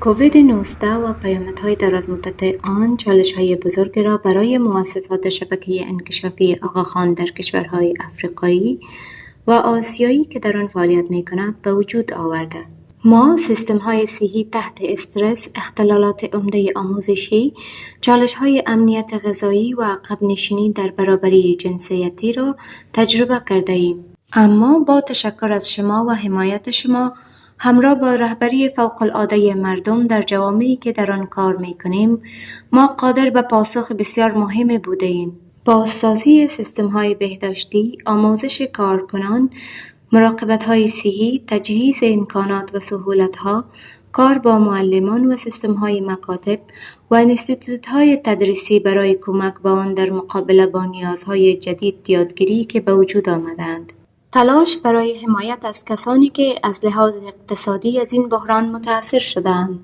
کووید 19 و پیامدهای درازمدت آن چالش‌های بزرگ را برای مؤسسات شبکه انکشافی آقاخان در کشورهای افریقایی و آسیایی که در آن فعالیت می‌کند به وجود آورده. ما سیستم‌های صحی تحت استرس، اختلالات عمده آموزشی، چالش‌های امنیت غذایی و عقب نشینی در برابری جنسیتی را تجربه کرده‌ایم. اما با تشکر از شما و حمایت شما، همراه با رهبری فوق‌العاده مردم در جوامعی که در آن کار می‌کنیم، ما قادر به پاسخ بسیار مهم بوده‌ایم. بازسازی سیستم‌های بهداشتی، آموزش کارکنان، مراقبت‌های صحی، تجهیز امکانات و سهولت‌ها، کار با معلمان و سیستم‌های مکاتب و انستیتوت‌های تدریسی برای کمک به آن در مقابله با نیازهای جدید یادگیری که به وجود آمدند. تلاش برای حمایت از کسانی که از لحاظ اقتصادی از این بحران متأثر شدند،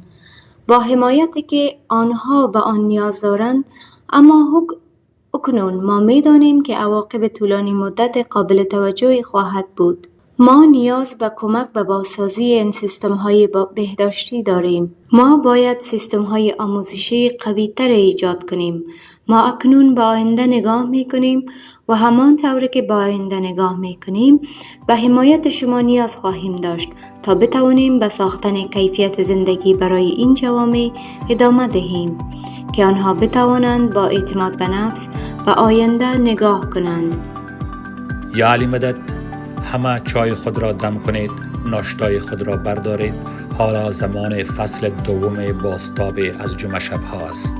با حمایتی که آنها به آن نیاز دارند، اما اکنون ما می‌دانیم که عواقب طولانی مدت قابل توجهی خواهد بود. ما نیاز به کمک به بازسازی این سیستم‌های بهداشتی داریم. ما باید سیستم‌های آموزشی قوی‌تر ایجاد کنیم. ما اکنون به آینده نگاه می‌کنیم و همان طوری که به آینده نگاه می‌کنیم به حمایت شما نیاز خواهیم داشت تا بتوانیم به ساختن کیفیت زندگی برای این جوامع ادامه دهیم که آنها بتوانند با اعتماد به نفس به آینده نگاه کنند. یا علی مدد، همه چای خود را دم کنید، ناشتای خود را بردارید. حالا زمان فصل دوم بازتاب از جمعه شب هاست.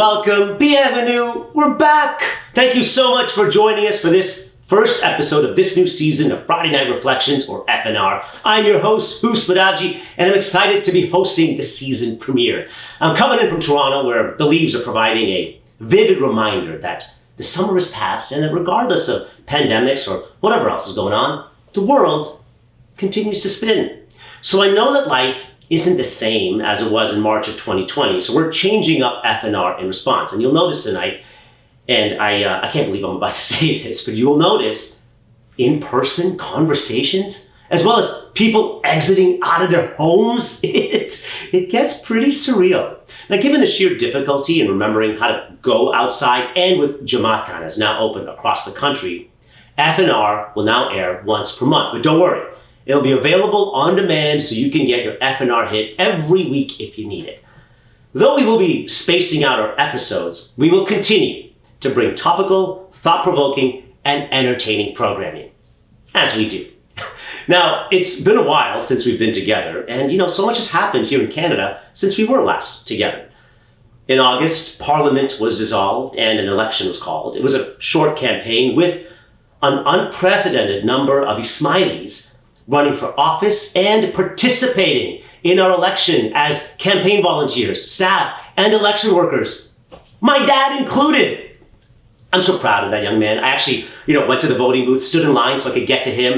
Welcome, bienvenue, we're back. Thank you so much for joining us for this first episode of this new season of Friday Night Reflections, or FNR. I'm your host, Hus Madavji, and I'm excited to be hosting the season premiere. I'm coming in from Toronto, where the leaves are providing a vivid reminder that the summer is past and that regardless of pandemics or whatever else is going on, the world continues to spin. So I know that life isn't the same as it was in March of 2020. So we're changing up FNR in response. And you'll notice tonight, and I can't believe I'm about to say this, but you will notice in-person conversations, as well as people exiting out of their homes. It gets pretty surreal. Now, given the sheer difficulty in remembering how to go outside, and with Jamat is now open across the country, FNR will now air once per month. But don't worry. It'll be available on demand so you can get your FNR hit every week if you need it. Though we will be spacing out our episodes, we will continue to bring topical, thought-provoking, and entertaining programming, as we do. Now, it's been a while since we've been together, and so much has happened here in Canada since we were last together. In August, Parliament was dissolved and an election was called. It was a short campaign with an unprecedented number of Ismailis running for office and participating in our election as campaign volunteers, staff, and election workers. My dad included. I'm so proud of that young man. I actually, went to the voting booth, stood in line so I could get to him.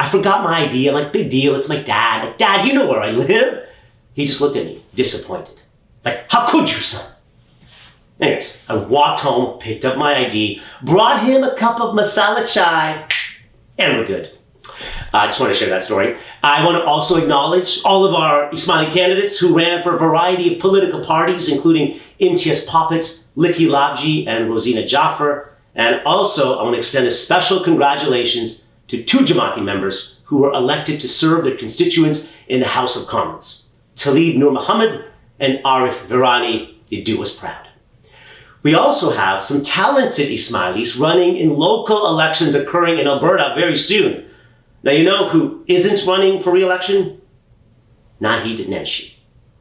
I forgot my ID. I'm like, big deal, it's my dad. Like, Dad, you know where I live? He just looked at me, disappointed. Like, how could you, son? Anyways, I walked home, picked up my ID, brought him a cup of masala chai, and we're good. I just want to share that story. I want to also acknowledge all of our Ismaili candidates who ran for a variety of political parties, including Imtiaz Poppet, Liki Labji, and Rosina Jaffer. And also, I want to extend a special congratulations to 2 Jamati members who were elected to serve their constituents in the House of Commons. Talib Nur Muhammad and Arif Virani, they do us proud. We also have some talented Ismailis running in local elections occurring in Alberta very soon. Now, you know who isn't running for re-election? Naheed Nenshi.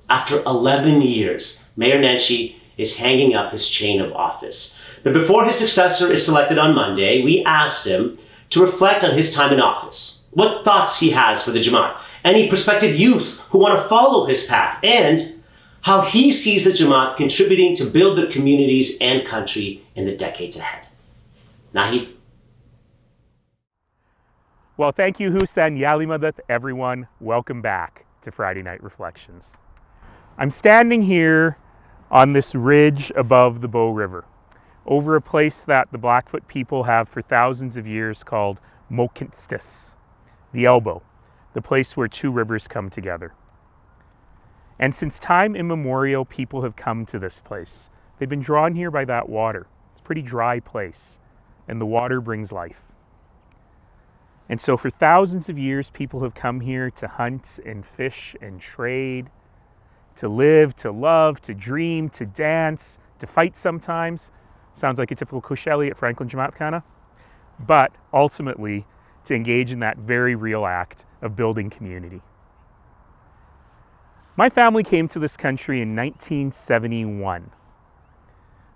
After 11 years, Mayor Nenshi is hanging up his chain of office. But before his successor is selected on Monday, we asked him to reflect on his time in office, what thoughts he has for the Jamat, any prospective youth who want to follow his path, and how he sees the Jamat contributing to build their communities and country in the decades ahead. Naheed. Well, thank you, Hussein. Yali Madat, everyone. Welcome back to Friday Night Reflections. I'm standing here on this ridge above the Bow River, over a place that the Blackfoot people have for thousands of years called Mokinstis, the elbow, the place where two rivers come together. And since time immemorial, people have come to this place. They've been drawn here by that water. It's a pretty dry place, and the water brings life. And so for thousands of years, people have come here to hunt and fish and trade, to live, to love, to dream, to dance, to fight sometimes. Sounds like a typical Cush Elliott Franklin Jamat kind of. But ultimately, to engage in that very real act of building community. My family came to this country in 1971.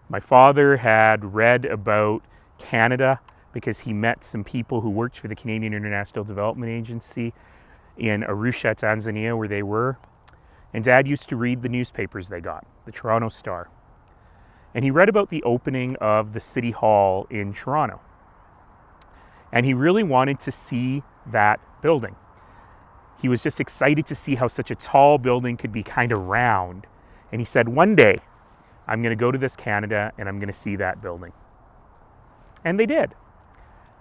My father had read about Canada because he met some people who worked for the Canadian International Development Agency in Arusha, Tanzania, where they were. And Dad used to read the newspapers they got, the Toronto Star. And he read about the opening of the City Hall in Toronto. And he really wanted to see that building. He was just excited to see how such a tall building could be kind of round. And he said, one day, I'm going to go to this Canada and I'm going to see that building. And they did.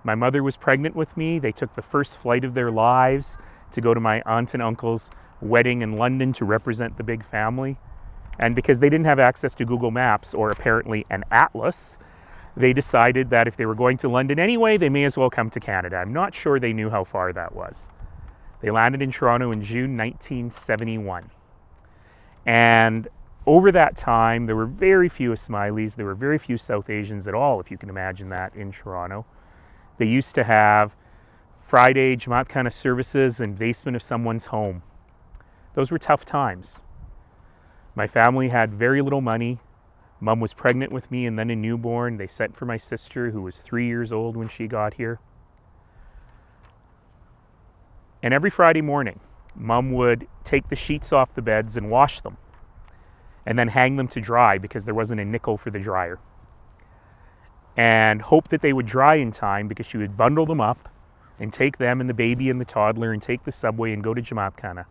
My mother was pregnant with me. They took the first flight of their lives to go to my aunt and uncle's wedding in London to represent the big family. And because they didn't have access to Google Maps or apparently an atlas, they decided that if they were going to London anyway, they may as well come to Canada. I'm not sure they knew how far that was. They landed in Toronto in June 1971. And over that time, there were very few Ismailis. There were very few South Asians at all, if you can imagine that, in Toronto. They used to have Friday Jamat kind of services in the basement of someone's home. Those were tough times. My family had very little money. Mom was pregnant with me and then a newborn. They sent for my sister, who was 3 years old when she got here. And every Friday morning, Mom would take the sheets off the beds and wash them, and then hang them to dry because there wasn't a nickel for the dryer. And hope that they would dry in time because she would bundle them up and take them and the baby and the toddler and take the subway and go to Jamatkana.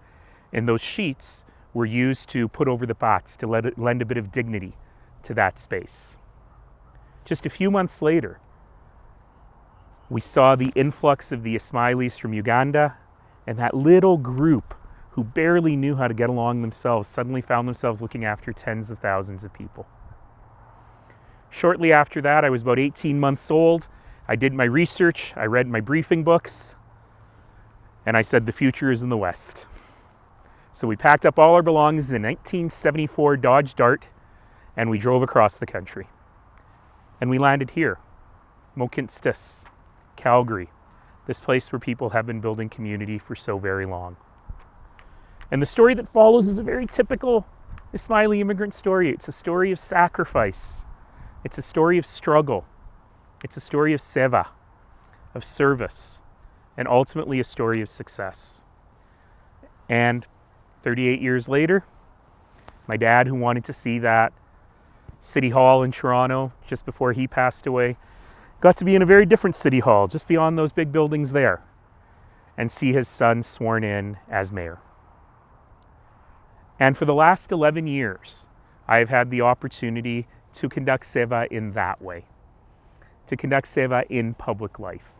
And those sheets were used to put over the pots to lend a bit of dignity to that space. Just a few months later, we saw the influx of the Ismailis from Uganda, and that little group who barely knew how to get along themselves suddenly found themselves looking after tens of thousands of people. Shortly after that, I was about 18 months old. I did my research, I read my briefing books, and I said the future is in the West. So we packed up all our belongings in a 1974 Dodge Dart, and we drove across the country. And we landed here, Mokinstis, Calgary, this place where people have been building community for so very long. And the story that follows is a very typical Ismaili immigrant story. It's a story of sacrifice. It's a story of struggle. It's a story of seva, of service, and ultimately a story of success. And 38 years later, my dad, who wanted to see that City Hall in Toronto just before he passed away, got to be in a very different City Hall just beyond those big buildings there and see his son sworn in as mayor. And for the last 11 years, I've had the opportunity to conduct seva in that way, to conduct seva in public life.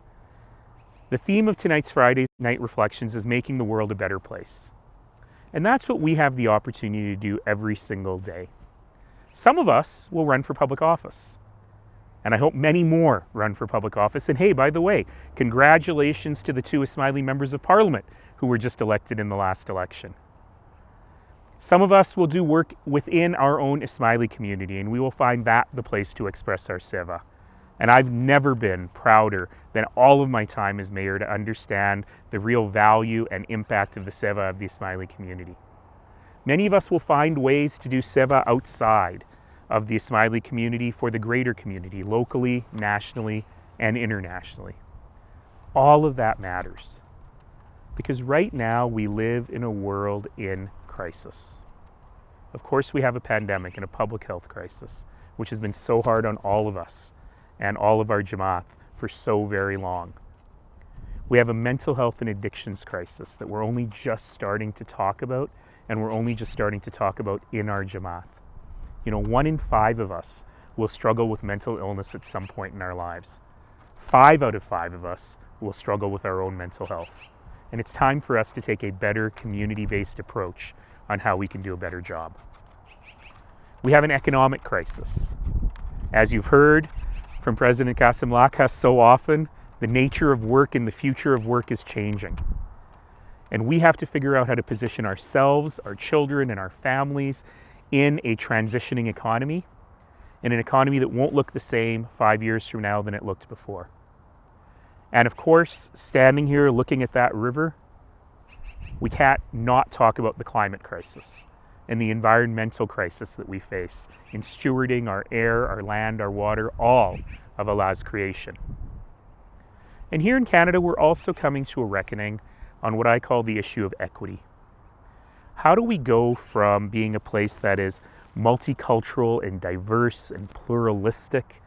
The theme of tonight's Friday Night Reflections is making the world a better place. And that's what we have the opportunity to do every single day. Some of us will run for public office. And I hope many more run for public office. And hey, by the way, congratulations to the 2 Ismaili members of parliament who were just elected in the last election. Some of us will do work within our own Ismaili community, and we will find that the place to express our seva, And I've never been prouder than all of my time as mayor to understand the real value and impact of the seva of the Ismaili community. Many of us will find ways to do seva outside of the Ismaili community for the greater community, locally, nationally, and internationally. All of that matters. Because right now we live in a world in crisis. Of course we have a pandemic and a public health crisis, which has been so hard on all of us and all of our Jamat for so very long. We have a mental health and addictions crisis that we're only just starting to talk about, and we're only just starting to talk about in our Jamat. 1 in 5 of us will struggle with mental illness at some point in our lives. 5 out of 5 of us will struggle with our own mental health. And it's time for us to take a better community-based approach on how we can do a better job. We have an economic crisis. As you've heard from President Kassim-Lakha so often, the nature of work and the future of work is changing. And we have to figure out how to position ourselves, our children, and our families in a transitioning economy, in an economy that won't look the same 5 years from now than it looked before. And of course, standing here looking at that river, we can't not talk about the climate crisis and the environmental crisis that we face in stewarding our air, our land, our water, all of Allah's creation. And here in Canada, we're also coming to a reckoning on what I call the issue of equity. How do we go from being a place that is multicultural and diverse and pluralistic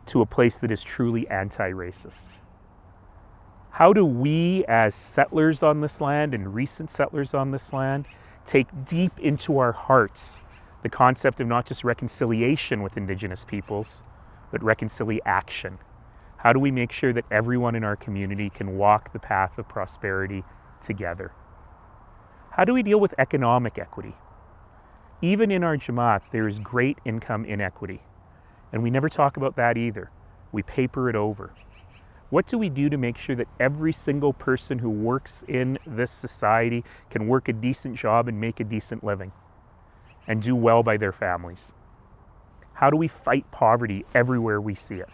to a place that is truly anti-racist? How do we as settlers on this land and recent settlers on this land take deep into our hearts the concept of not just reconciliation with Indigenous peoples, but reconciliation? How do we make sure that everyone in our community can walk the path of prosperity together? How do we deal with economic equity? Even in our Jamat, there is great income inequity, and we never talk about that either. We paper it over. What do we do to make sure that every single person who works in this society can work a decent job and make a decent living and do well by their families? How do we fight poverty everywhere we see it?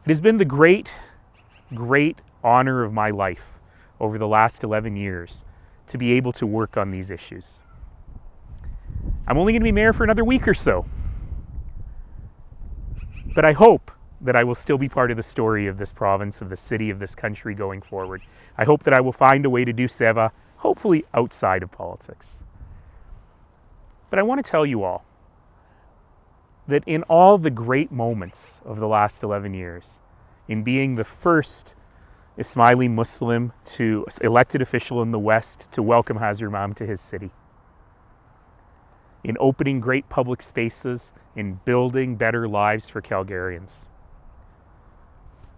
It has been the great, great honor of my life over the last 11 years to be able to work on these issues. I'm only going to be mayor for another week or so, but I hope that I will still be part of the story of this province, of the city, of this country going forward. I hope that I will find a way to do seva, hopefully outside of politics. But I want to tell you all that in all the great moments of the last 11 years, in being the first Ismaili Muslim elected official in the West to welcome Hazrat Imam to his city, in opening great public spaces, in building better lives for Calgarians.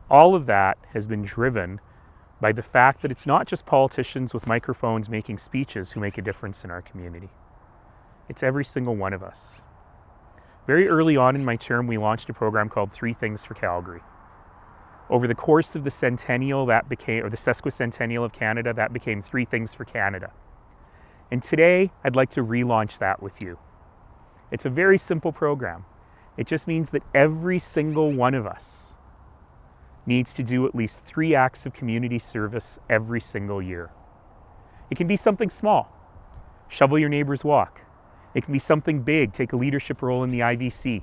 All of that has been driven by the fact that it's not just politicians with microphones making speeches who make a difference in our community. It's every single one of us. Very early on in my term, we launched a program called 3 Things for Calgary. Over the course of the centennial, the sesquicentennial of Canada, that became 3 Things for Canada. And today, I'd like to relaunch that with you. It's a very simple program. It just means that every single one of us needs to do at least 3 acts of community service every single year. It can be something small. Shovel your neighbor's walk. It can be something big. Take a leadership role in the IVC.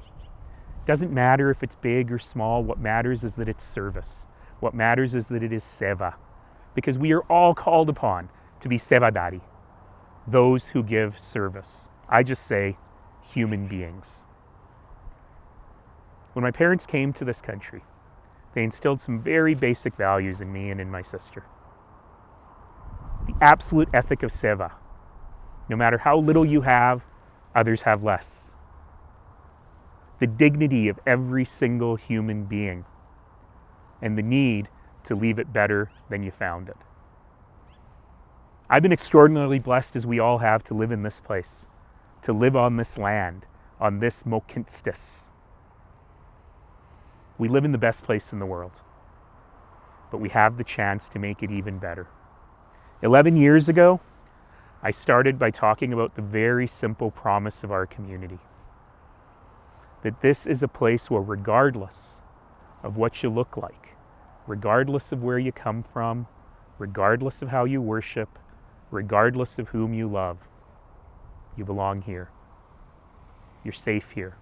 Doesn't matter if it's big or small. What matters is that it's service. What matters is that it is seva. Because we are all called upon to be sevadari, those who give service. I just say human beings. When my parents came to this country, they instilled some very basic values in me and in my sister. The absolute ethic of seva. No matter how little you have, others have less. The dignity of every single human being and the need to leave it better than you found it. I've been extraordinarily blessed, as we all have, to live in this place, to live on this land, on this Mokinstis. We live in the best place in the world, but we have the chance to make it even better. 11 years ago, I started by talking about the very simple promise of our community. that this is a place where, regardless of what you look like, regardless of where you come from, regardless of how you worship, regardless of whom you love, you belong here. You're safe here.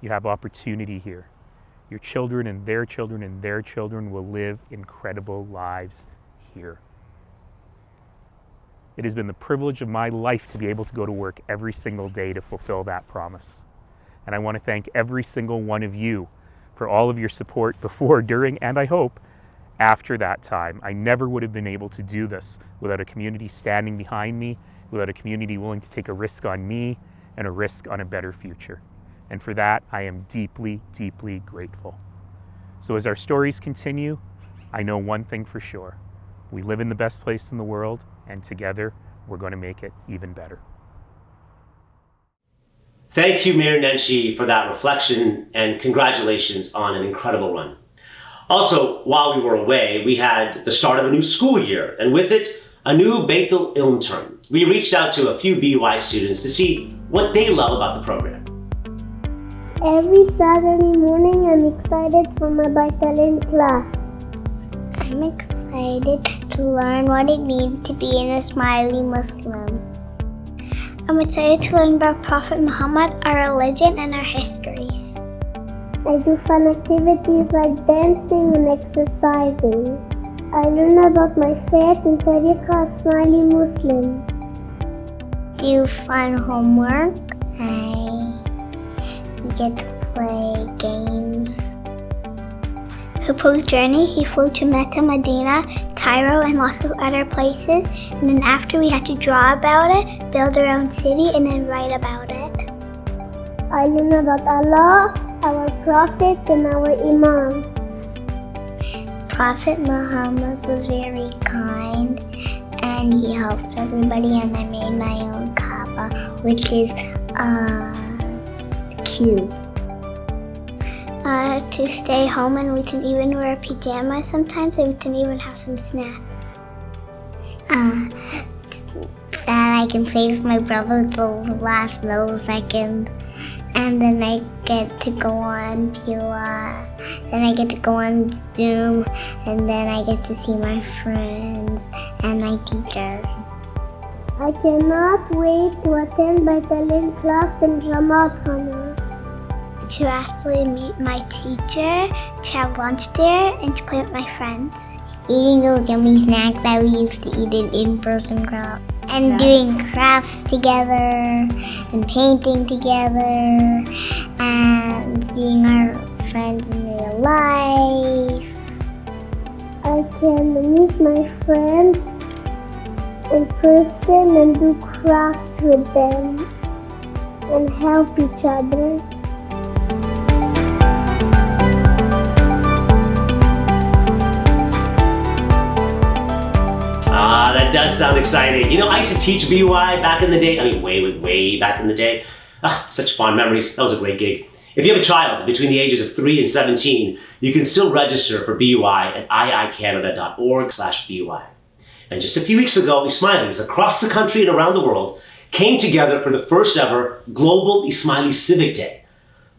You have opportunity here. Your children and their children and their children will live incredible lives here. It has been the privilege of my life to be able to go to work every single day to fulfill that promise. And I want to thank every single one of you for all of your support before, during, and I hope after that time. I never would have been able to do this without a community standing behind me, without a community willing to take a risk on me and a risk on a better future. And for that, I am deeply, deeply grateful. So as our stories continue, I know one thing for sure. We live in the best place in the world, and together we're going to make it even better. Thank you, Mayor Nenshi, for that reflection, and congratulations on an incredible run. Also, while we were away, we had the start of a new school year, and with it, a new Beit al-Ilm term. We reached out to a few BUI students to see what they love about the program. Every Saturday morning, I'm excited for my Beit al-Ilm class. I'm excited to learn what it means to be an Ismaili Muslim. I'm excited to learn about Prophet Muhammad, our religion, and our history. I do fun activities like dancing and exercising. I learn about my faith and Tariqa Ismaili Muslim. Do fun homework. I get to play games. Hippo's journey, he flew to Mecca, Medina, Cairo, and lots of other places. And then after we had to draw about it, build our own city, and then write about it. I learn about Allah, our prophets, and our imams. Prophet Muhammad was very kind, and he helped everybody, and I made my own Kaaba, which is cute. To stay home, and we can even wear pajamas sometimes, and we can even have some snacks. That I can play with my brother the last millisecond, and then I get to go on then I get to go on Zoom, and then I get to see my friends and my teachers. I cannot wait to attend Beit al-Ilm class in Jamat. To actually meet my teacher, to have lunch there, and to play with my friends. Eating those yummy snacks that we used to eat in in-person class. And doing crafts together, and painting together, and seeing our friends in real life. I can meet my friends in person and do crafts with them, and help each other. That does sound exciting. You know, I used to teach BUI back in the day. I mean, way back in the day. Such fond memories. That was a great gig. If you have a child between the ages of 3 and 17, you can still register for BUI at iicanada.org/BUI. And just a few weeks ago, Ismailis across the country and around the world came together for the first ever Global Ismaili Civic Day.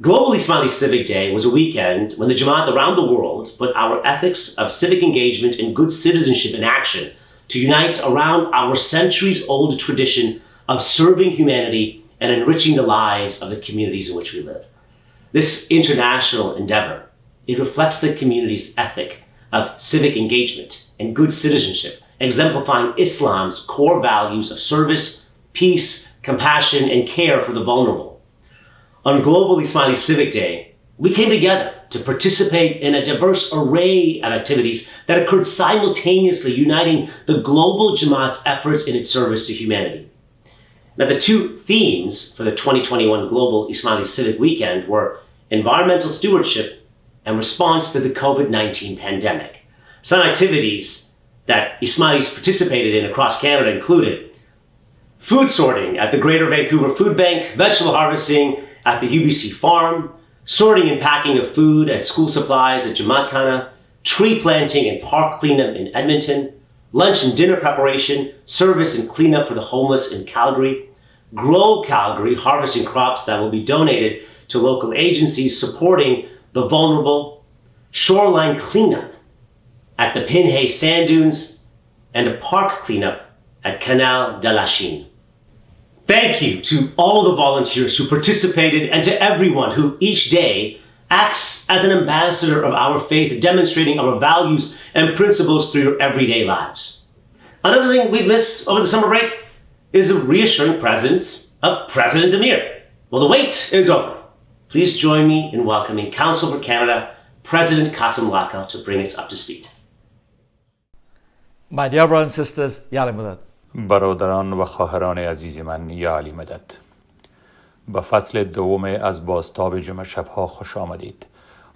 Global Ismaili Civic Day was a weekend when the Jamat around the world put our ethics of civic engagement and good citizenship in action to unite around our centuries-old tradition of serving humanity and enriching the lives of the communities in which we live. This international endeavor, it reflects the community's ethic of civic engagement and good citizenship, exemplifying Islam's core values of service, peace, compassion, and care for the vulnerable. On Global Ismaili Civic Day, we came together to participate in a diverse array of activities that occurred simultaneously, uniting the global Jamat's efforts in its service to humanity. Now, the two themes for the 2021 Global Ismaili Civic Weekend were environmental stewardship and response to the COVID-19 pandemic. Some activities that Ismailis participated in across Canada included food sorting at the Greater Vancouver Food Bank, vegetable harvesting at the UBC Farm, sorting and packing of food and school supplies at Jamatkana, tree planting and park cleanup in Edmonton, lunch and dinner preparation, service and cleanup for the homeless in Calgary, Grow Calgary, harvesting crops that will be donated to local agencies supporting the vulnerable, shoreline cleanup at the Pinhay Sand Dunes, and a park cleanup at Canal de la Chine. Thank you to all the volunteers who participated and to everyone who each day acts as an ambassador of our faith, demonstrating our values and principles through your everyday lives. Another thing we've missed over the summer break is the reassuring presence of President Amir. Well, the wait is over. Please join me in welcoming Council for Canada, President Kassim-Lakha, to bring us up to speed. My dear brothers and sisters, Ya Ali Madad. برادران و خواهران عزیز من، یا علی مدد. به فصل دوم از بازتاب جمعه شبها خوش آمدید.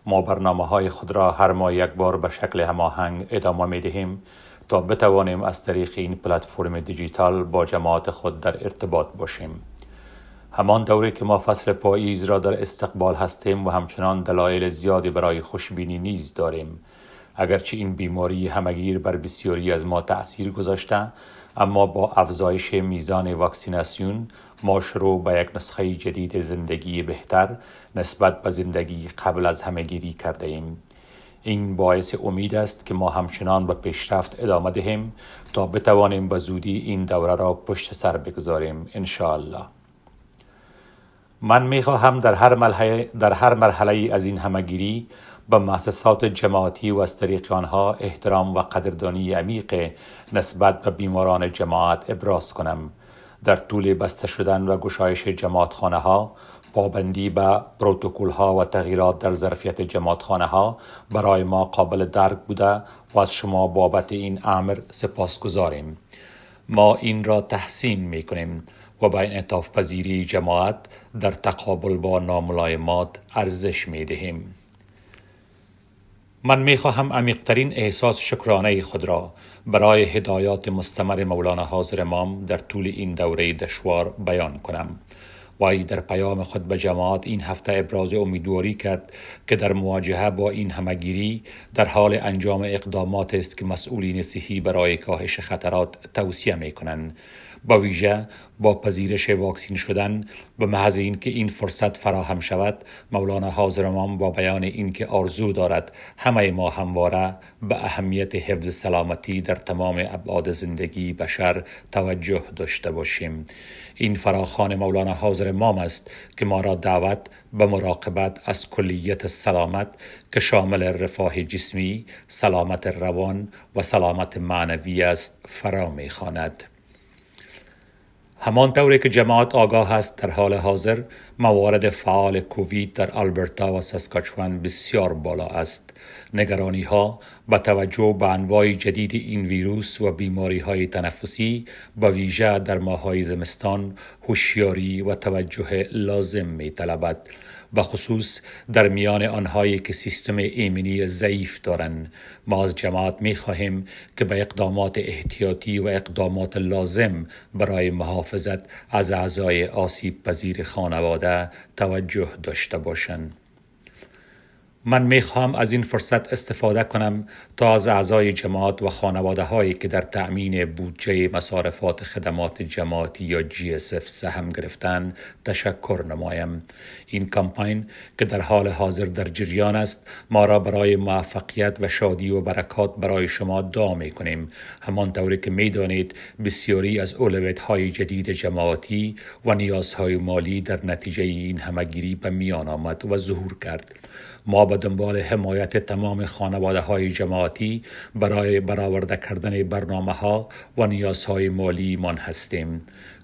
ما برنامه‌های خود را هر ماه یک بار به شکل هماهنگ ادامه می‌دهیم تا بتوانیم از طریق این پلتفرم دیجیتال با جماعت خود در ارتباط باشیم. همان دوره که ما فصل پاییز را در استقبال هستیم و همچنان دلایل زیادی برای خوشبینی نیز داریم. اگرچه این بیماری همگیر بر بسیاری از ما تأثیر گذاشته، اما با افزایش میزان واکسیناسیون ما شروع به یک نسخه جدید زندگی بهتر نسبت به زندگی قبل از همهگیری کرده ایم. این باعث امید است که ما همچنان به پیشرفت ادامه دهیم تا بتوانیم به زودی این دوره را پشت سر بگذاریم انشاءالله. من میخواهم در هر مرحله از این همهگیری به مؤسسات جماعتی و از طریق آنها احترام و قدردانی عمیق نسبت به بیماران جماعت ابراز کنم. در طول بسته شدن و گشایش جماعتخانه ها، پابندی به پروتکل ها و تغییرات در ظرفیت جماعتخانه ها برای ما قابل درک بوده و از شما بابت این امر سپاسگزاریم. ما این را تحسین میکنیم و با انعطاف پذیری جماعت در تقابل با ناملایمات ارزش میدهیم. من میخواهم عمیق‌ترین احساس شکرانه خود را برای هدایات مستمر مولانا حاضر امام در طول این دوره دشوار بیان کنم. وی در پیام خود به جماعت این هفته ابراز امیدواری کرد که در مواجهه با این همهگیری در حال انجام اقدامات است که مسئولین صحی برای کاهش خطرات توصیه میکنند. با ویژه با پذیرش واکسین شدن، به محض اینکه این فرصت فراهم شود، مولانا حاضر امام با بیان اینکه آرزو دارد همه ما همواره به اهمیت حفظ سلامتی در تمام ابعاد زندگی بشر توجه داشته باشیم. این فراخوان مولانا حاضر امام است که ما را دعوت به مراقبت از کلیت سلامت که شامل رفاه جسمی، سلامت روان و سلامت معنوی است فرا می‌خواند. همان طوری که جماعت آگاه است در حال حاضر موارد فعال کووید در آلبرتا و ساسکاچوان بسیار بالا است. نگرانی ها با توجه به انواع جدید این ویروس و بیماری های تنفسی با ویژه در ماه‌های زمستان هوشیاری و توجه لازم می طلبد، به خصوص در میان آنهایی که سیستم ایمنی ضعیف دارند. ما از جماعت می خواهیم که به اقدامات احتیاطی و اقدامات لازم برای محافظت از اعضای آسیب پذیر خانواده توجه داشته باشند. من میخوام از این فرصت استفاده کنم تا از اعضای جماعت و خانواده هایی که در تأمین بودجه مصارفات خدمات جماعتی یا GSF سهم گرفتن تشکر نمایم. این کمپین که در حال حاضر در جریان است ما را برای موفقیت و شادی و برکات برای شما دعا میکنیم. همان طوری که میدانید بسیاری از اولویت‌های جدید جماعتی و نیازهای مالی در نتیجه این همهگیری به میان آمد و ظهور کرد. ما به دنبال حمایت تمام خانواده‌های جماعتی برای برآورده کردن برنامه‌ها و نیازهای مالی من هستیم.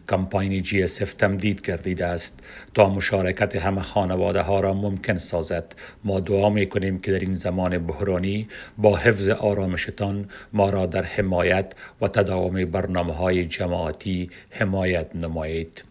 کمپاین GSF تمدید گردیده است تا مشارکت همه خانواده‌ها را ممکن سازد. ما دعا می‌کنیم که در این زمان بحرانی با حفظ آرامشتان ما را در حمایت و تداوم برنامه‌های جماعتی حمایت نمایید.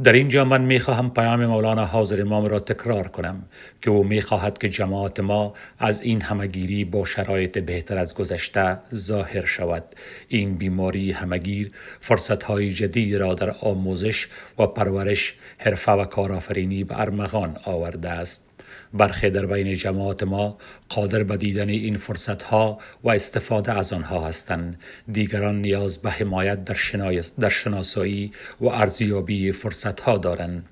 در اینجا من میخواهم پیام مولانا حاضر امام را تکرار کنم که او میخواهد که جماعت ما از این همهگیری با شرایط بهتر از گذشته ظاهر شود. این بیماری همهگیر فرصتهای جدید را در آموزش و پرورش، حرفه و کارآفرینی به ارمغان آورده است. برخی در بین جماعت ما قادر به دیدن این فرصتها و استفاده از آنها هستند. دیگران نیاز به حمایت در شناسایی و ارزیابی فرصتها دارند.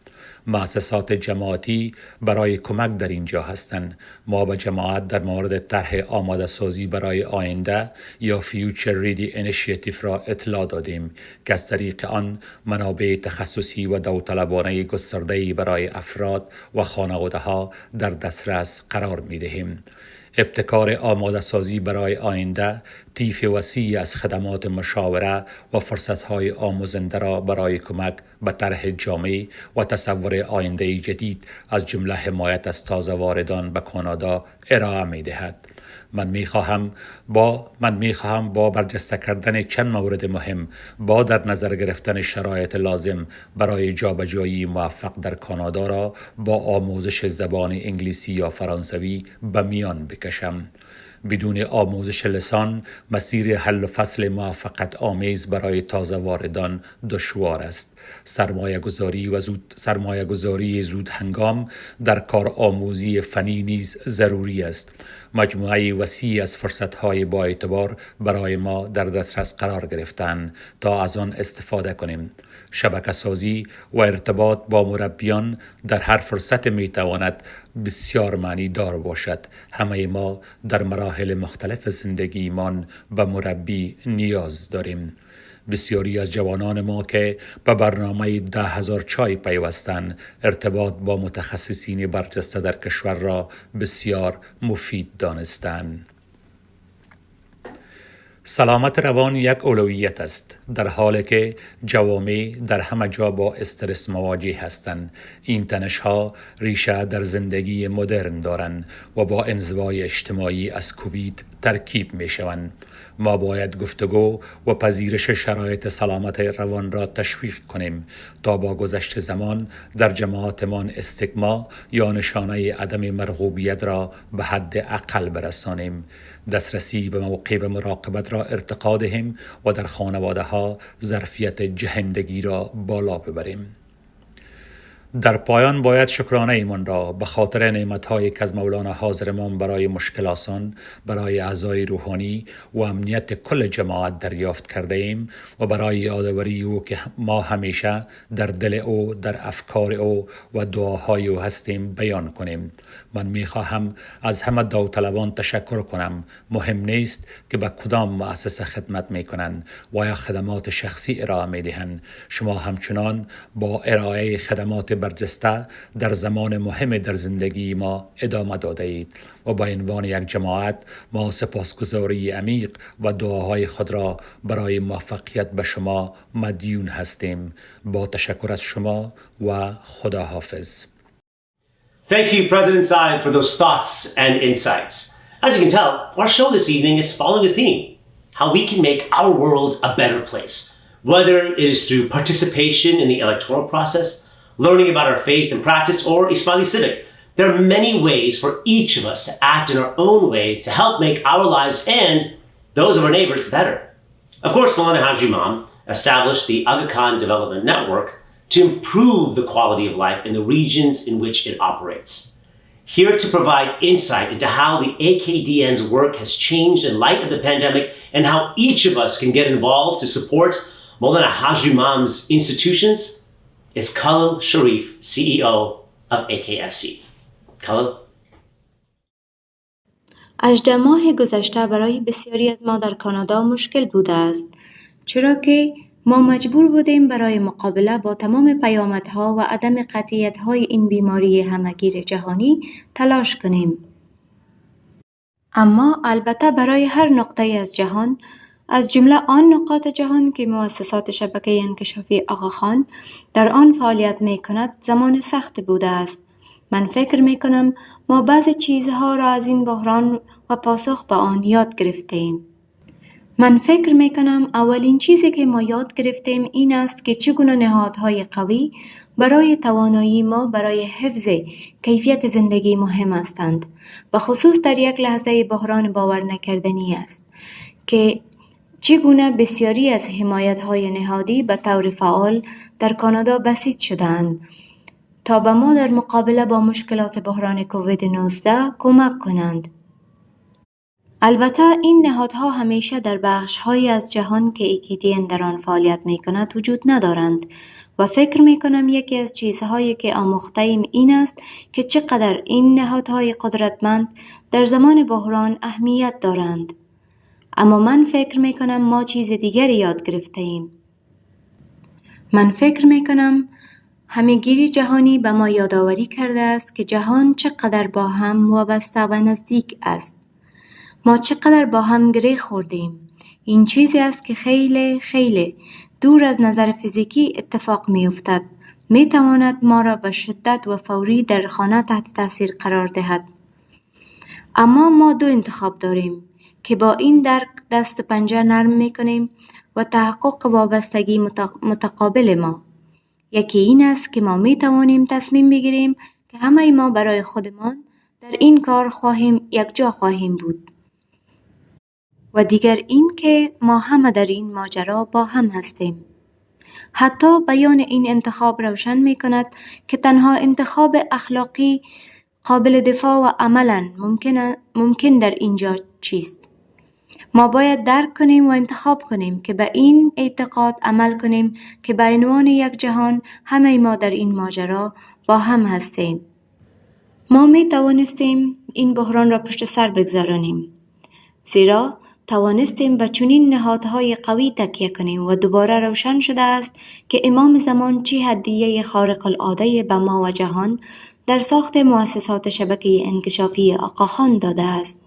مؤسسات جماعتی برای کمک در اینجا هستند. ما به جماعت در مورد طرح آماده سازی برای آینده یا فیوچر ریدی اینیشیتیو را اطلاع دادیم که از طریق آن منابع تخصصی و داوطلبانه گسترده‌ای برای افراد و خانواده‌ها در دسترس قرار می‌دهیم. ابتکار آماده سازی برای آینده طیف وسیعی از خدمات مشاوره و فرصت‌های آموزنده را برای کمک به طرح جامع و تصور آینده جدید از جمله حمایت از تازه واردان به کانادا ارائه می‌دهد. من می‌خواهم با برجسته کردن چند مورد مهم با در نظر گرفتن شرایط لازم برای جابجایی موفق در کانادا را با آموزش زبان انگلیسی یا فرانسوی به میان بکشم. بدون آموزش لسان مسیر حل فصل موفقیت آمیز برای تازه واردان دشوار است. سرمایه گذاری زود هنگام در کار آموزی فنی نیز ضروری است. مجموعه وسیع از فرصت‌های با اعتبار برای ما در دسترس قرار گرفتند تا از آن استفاده کنیم. شبکه سازی و ارتباط با مربیان در هر فرصت میتواند بسیار معنی دار باشد. همه ما در مراحل مختلف زندگیمان به مربی نیاز داریم. بسیاری از جوانان ما که به برنامه 10,000 چای پیوستند ارتباط با متخصصین برجسته در کشور را بسیار مفید دانستند. سلامت روان یک اولویت است، در حالی که جوامع در همه جا با استرس مواجه هستند. این تنش‌ها ریشه در زندگی مدرن دارند و با انزوای اجتماعی از کووید ترکیب می شوند. ما باید گفتگو و پذیرش شرایط سلامت روان را تشویق کنیم تا با گذشت زمان در جماعتمان استیگما یا نشانه عدم مرغوبیت را به حد اقل برسانیم. دسترسی به موقع مراقبت را ارتقا دهیم و در خانواده ها ظرفیت جهندگی را بالا ببریم. در پایان باید شکرانه ایمان را به خاطر نعمت‌هایی که از مولانا حاضرمان برای مشکل آسان، برای اعضای روحانی و امنیت کل جماعت دریافت کرده ایم و برای یادآوری او که ما همیشه در دل او، در افکار او و دعاهای او هستیم بیان کنیم. من می‌خواهم از همه داوطلبان تشکر کنم. مهم نیست که به کدام مؤسسه خدمت می‌کنند و یا خدمات شخصی ارائه می‌دهند. شما همچنان با ارائه خدمات برجسته در زمان مهم در زندگی ما ادامه داده اید و با عنوان یک جماعت ما سپاسگزاری عمیق و دعاهای خود را برای موفقیت به شما مدیون هستیم. با تشکر از شما و خدا حافظ. Thank you, President Salve, for those thoughts and insights. As you can tell, our show this evening is following a theme: how we can make our world a better place. Whether it is through participation in the electoral process, learning about our faith and practice, or Ismaili civic, there are many ways for each of us to act in our own way to help make our lives and those of our neighbors better. Of course, Maulana Haji Imam established the Aga Khan Development Network to improve the quality of life in the regions in which it operates. Here to provide insight into how the AKDN's work has changed in light of the pandemic and how each of us can get involved to support Maulana Haji Imam's institutions is Khalil Shariff, CEO of AKFC. Khalil? 18 ماه گذشته برای بسیاری از ما در کانادا مشکل بوده است، چرا که ما مجبور بودیم برای مقابله با تمام پیامدها و عدم قطعیت‌های این بیماری همه‌گیر جهانی تلاش کنیم. اما البته برای هر نقطه از جهان، از جمله آن نقاط جهان که مؤسسات شبکه انکشافی آقاخان در آن فعالیت می‌کند، زمان سخت بوده است. من فکر می‌کنم ما بعضی چیزها را از این بحران و پاسخ به آن یاد گرفتیم. من فکر می‌کنم اولین چیزی که ما یاد گرفتیم این است که چگونه نهادهای قوی برای توانایی ما برای حفظ کیفیت زندگی مهم هستند. به خصوص در یک لحظه بحران باور نکردنی است که چگونه بسیاری از حمایت‌های نهادی به طور فعال در کانادا بسیط شدند تا به ما در مقابله با مشکلات بحران کووید 19 کمک کنند. البته این نهادها همیشه در بخش‌هایی از جهان که AKDN در آن فعالیت می‌کند وجود ندارند و فکر می کنم یکی از چیزهایی که آموخته‌ایم این است که چقدر این نهادهای قدرتمند در زمان بحران اهمیت دارند. اما من فکر می کنم ما چیز دیگری یاد گرفته ایم. من فکر می کنم همه‌گیری جهانی به ما یادآوری کرده است که جهان چقدر با هم وابسته و نزدیک است. ما چقدر با هم گره خوردیم. این چیزی است که خیلی خیلی دور از نظر فیزیکی اتفاق می افتد. می تواند ما را به شدت و فوری در خانه تحت تاثیر قرار دهد. اما ما دو انتخاب داریم که با این درک دست و پنجه نرم می کنیم و تحقق وابستگی متقابل ما. یکی این است که ما می توانیم تصمیم بگیریم که همه ما برای خودمان در این کار یکجا خواهیم بود. و دیگر این که ما همه در این ماجرا با هم هستیم. حتی بیان این انتخاب روشن می کند که تنها انتخاب اخلاقی قابل دفاع و عملاً ممکن در اینجا چیست. ما باید درک کنیم و انتخاب کنیم که به این اعتقاد عمل کنیم که به عنوان یک جهان همه ما در این ماجرا با هم هستیم. ما می توانستیم این بحران را پشت سر بگذارانیم. زیرا توانستیم به چنین نهادهای قوی تکیه کنیم و دوباره روشن شده است که امام زمان چه هدیه خارق العاده به ما و جهان در ساخت مؤسسات شبکه انکشافی آقاخان داده است.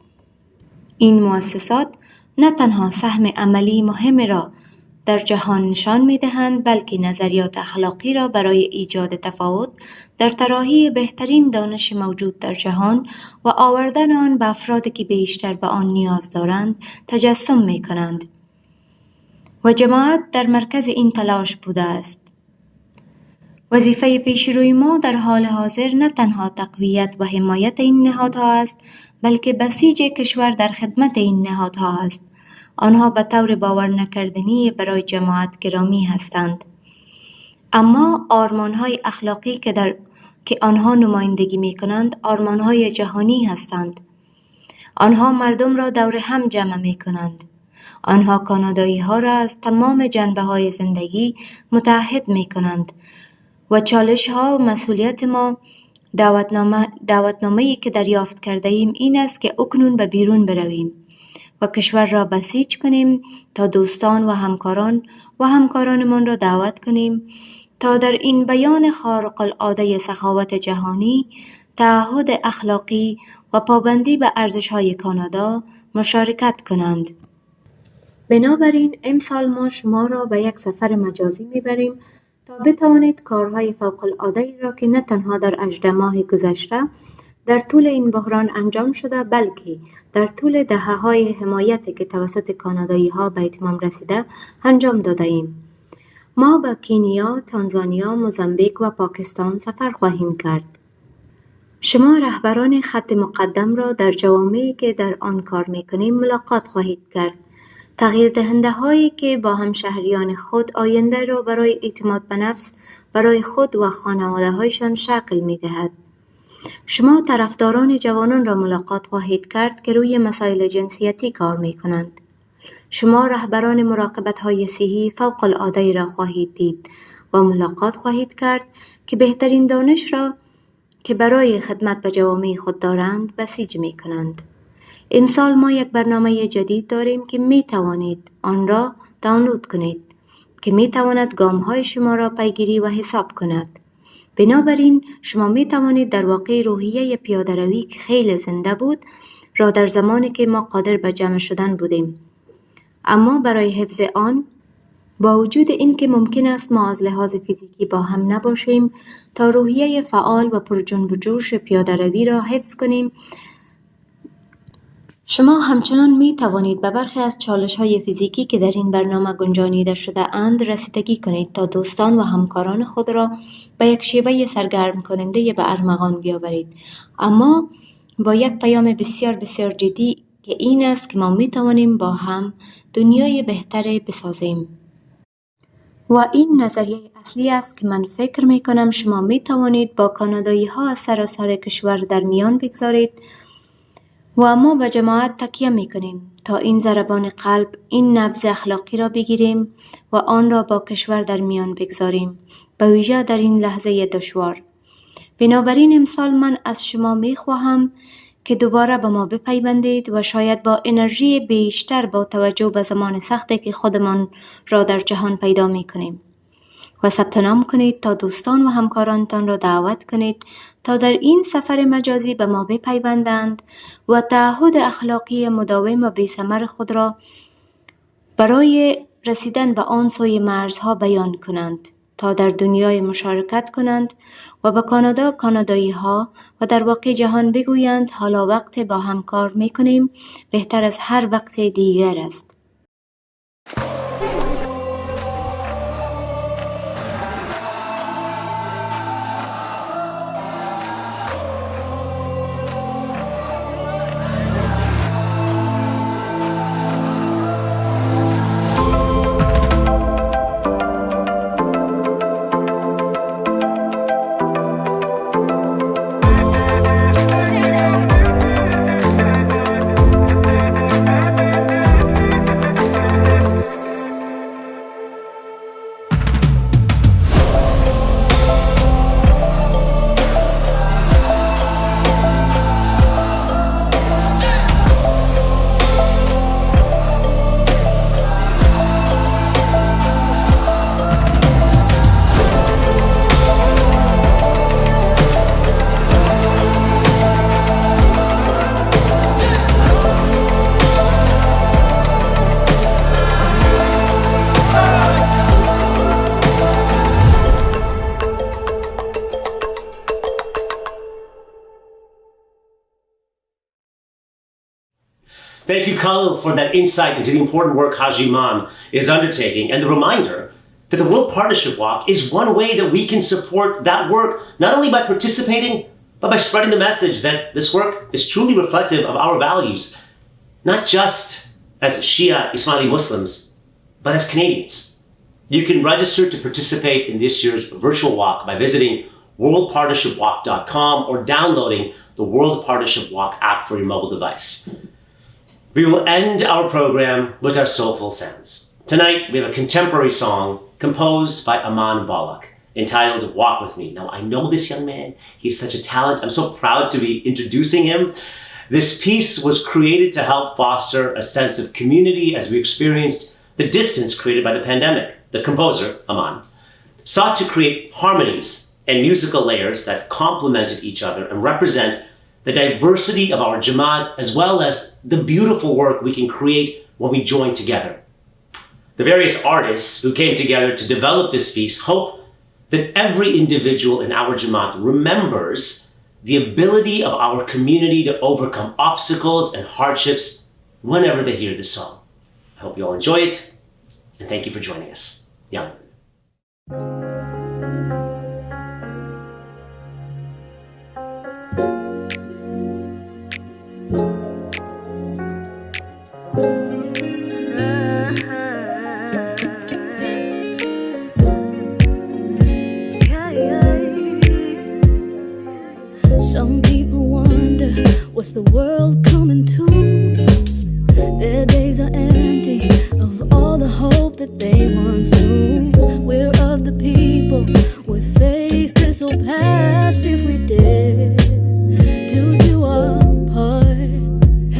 این مؤسسات نه تنها سهم عملی مهم را در جهان نشان می دهند بلکه نظریات اخلاقی را برای ایجاد تفاوت در طراحی بهترین دانش موجود در جهان و آوردن آن به افرادی که بیشتر به آن نیاز دارند تجسم می کنند. و جماعت در مرکز این تلاش بوده است. وظیفه پیشروی ما در حال حاضر نه تنها تقویت و حمایت این نهادها است بلکه بسیج کشور در خدمت این نهادها است. آنها به طور باور نکردنی برای جماعت گرامی هستند. اما آرمان‌های اخلاقی که آنها نمایندگی می‌کنند آرمان‌های جهانی هستند. آنها مردم را دور هم جمع می‌کنند. آنها کانادایی‌ها را از تمام جنبه‌های زندگی متحد می‌کنند و چالش‌ها و مسئولیت ما دعوتنامه‌ای که دریافت کرده ایم این است که اکنون به بیرون برویم و کشور را بسیج کنیم تا دوستان و همکارانمان را دعوت کنیم تا در این بیان خارق العاده سخاوت جهانی، تعهد اخلاقی و پابندی به ارزش‌های کانادا مشارکت کنند. بنابراین امسال ما شما را به یک سفر مجازی میبریم تا بتوانید کارهای فوق العاده را که نه تنها در 18 ماه گذشته در طول این بحران انجام شده بلکه در طول دهه‌های حمایتی که توسط کانادایی‌ها به اتمام رسیده انجام داده ایم. ما به کنیا، تانزانیا، موزامبیک و پاکستان سفر خواهیم کرد. شما رهبران خط مقدم را در جوامعی که در آن کار می‌کنیم ملاقات خواهید کرد. تغییر دهنده هایی که با همشهریان خود آینده را برای اعتماد به نفس برای خود و خانواده هایشان شکل می دهد. شما طرفداران جوانان را ملاقات خواهید کرد که روی مسائل جنسیتی کار می کنند. شما رهبران مراقبت های صحی فوق العاده را خواهید دید و ملاقات خواهید کرد که بهترین دانش را که برای خدمت به جوامع خود دارند بسیج می کنند. امسال ما یک برنامه جدید داریم که می توانید آن را دانلود کنید که می تواند گام های شما را پیگیری و حساب کند. بنابراین شما می توانید در واقع روحیه پیاده روی که خیلی زنده بود را در زمانی که ما قادر به جمع شدن بودیم. اما برای حفظ آن با وجود این که ممکن است ما از لحاظ فیزیکی با هم نباشیم تا روحیه فعال و پر جنب و جوش پیاده روی را حفظ کنیم، شما همچنان می توانید به برخی از چالش‌های فیزیکی که در این برنامه گنجانیده شده اند رسیدگی کنید تا دوستان و همکاران خود را به یک شیوه سرگرم کننده به ارمغان بیاورید، اما با یک پیام بسیار بسیار جدی که این است که ما می توانیم با هم دنیای بهتری بسازیم. و این نظریه اصلی است که من فکر می کنم شما می توانید با کانادایی ها از سراسر کشور در میان بگذارید و ما به جماعت تکیه می کنیم تا این ضربان قلب، این نبض اخلاقی را بگیریم و آن را با کشور در میان بگذاریم، به ویژه در این لحظه دشوار. بنابراین امسال من از شما میخواهم که دوباره به ما بپیوندید و شاید با انرژی بیشتر با توجه به زمان سختی که خودمان را در جهان پیدا میکنیم و ثبت نام کنید تا دوستان و همکارانتان را دعوت کنید تا در این سفر مجازی به ما بپیوندند و تعهد اخلاقی مداوم و بی‌ثمر خود را برای رسیدن به آن سوی مرزها بیان کنند تا در دنیای مشارکت کنند و به کانادایی ها و در واقع جهان بگویند حالا وقت با هم کار میکنیم بهتر از هر وقت دیگر است. Thank you, Khalil, for that insight into the important work Haji Imam is undertaking and the reminder that the World Partnership Walk is one way that we can support that work, not only by participating, but by spreading the message that this work is truly reflective of our values, not just as Shia Ismaili Muslims, but as Canadians. You can register to participate in this year's virtual walk by visiting worldpartnershipwalk.com or downloading the World Partnership Walk app for your mobile device. We will end our program with our soulful sounds. Tonight, we have a contemporary song composed by Aman Balak entitled Walk With Me. Now, I know this young man. He's such a talent. I'm so proud to be introducing him. This piece was created to help foster a sense of community as we experienced the distance created by the pandemic. The composer, Aman, sought to create harmonies and musical layers that complemented each other and represent the diversity of our Jamat, as well as the beautiful work we can create when we join together. The various artists who came together to develop this piece hope that every individual in our Jamat remembers the ability of our community to overcome obstacles and hardships whenever they hear this song. I hope you all enjoy it, and thank you for joining us. Yalla. Some people wonder, what's the world coming to? Their days are empty of all the hope that they once knew. We're of the people with faith is so past if we dare to do our part.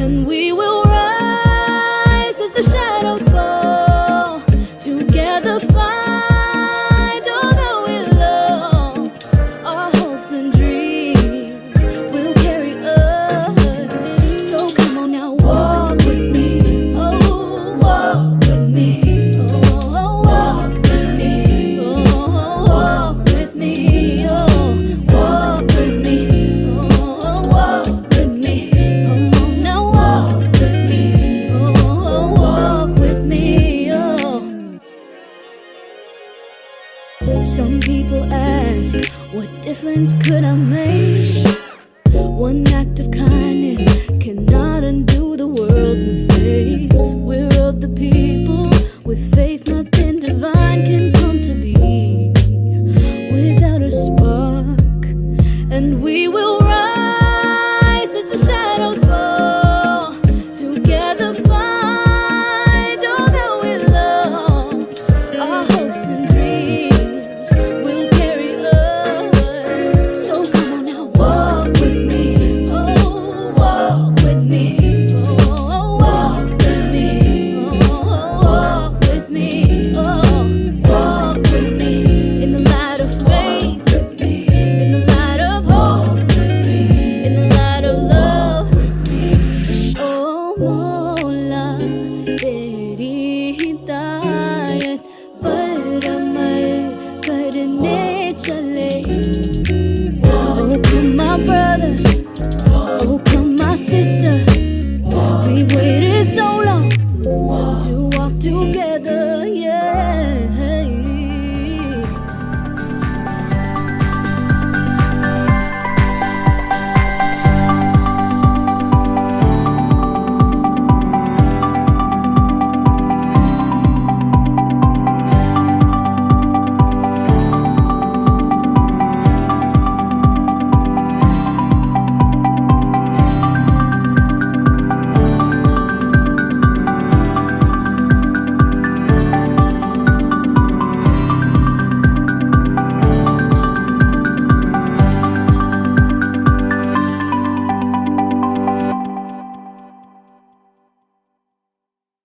And we will rise as the shadows fall, together find although we lost our hopes and dreams will carry us. So come on now, walk with me, oh, walk with me, oh, walk with me, oh, walk with me, oh, walk with me, oh, walk with me, oh, now walk with me, oh, walk with me, oh. Some people ask, what difference could I make? One act of kindness cannot undo the world's mistakes.